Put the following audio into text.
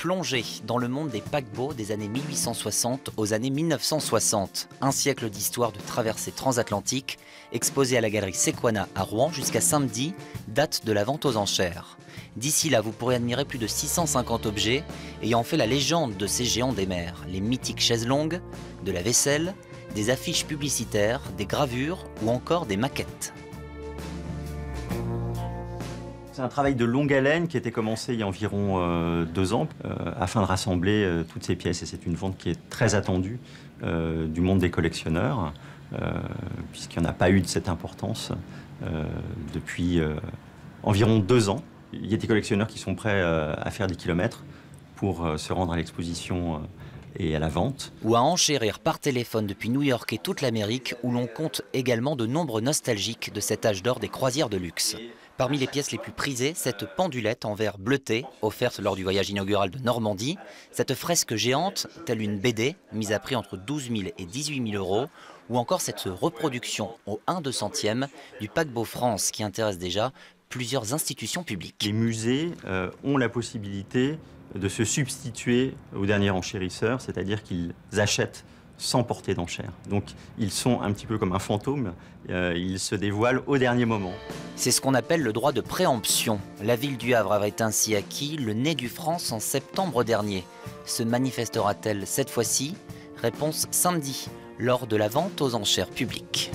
plongée dans le monde des paquebots des années 1860 aux années 1960. Un siècle d'histoire de traversée transatlantique, exposée à la galerie Sequana à Rouen jusqu'à samedi, date de la vente aux enchères. D'ici là, vous pourrez admirer plus de 650 objets ayant fait la légende de ces géants des mers. Les mythiques chaises longues, de la vaisselle, des affiches publicitaires, des gravures ou encore des maquettes. C'est un travail de longue haleine qui a été commencé il y a environ 2 ans afin de rassembler toutes ces pièces. Et c'est une vente qui est très attendue du monde des collectionneurs, puisqu'il n'y en a pas eu de cette importance depuis environ 2 ans. Il y a des collectionneurs qui sont prêts à faire des kilomètres pour se rendre à l'exposition et à la vente. Ou à enchérir par téléphone depuis New York et toute l'Amérique, où l'on compte également de nombres nostalgiques de cet âge d'or des croisières de luxe. Parmi les pièces les plus prisées, cette pendulette en verre bleuté, offerte lors du voyage inaugural de Normandie, cette fresque géante, telle une BD, mise à prix entre 12 000 et 18 000 euros, ou encore cette reproduction au 1/200e du paquebot France qui intéresse déjà plusieurs institutions publiques. Les musées ont la possibilité de se substituer aux derniers enchérisseurs, c'est-à-dire qu'ils achètent sans porter d'enchères. Donc ils sont un petit peu comme un fantôme, ils se dévoilent au dernier moment. C'est ce qu'on appelle le droit de préemption. La ville du Havre avait ainsi acquis le nez du France en septembre dernier. Se manifestera-t-elle cette fois-ci? Réponse samedi, lors de la vente aux enchères publiques.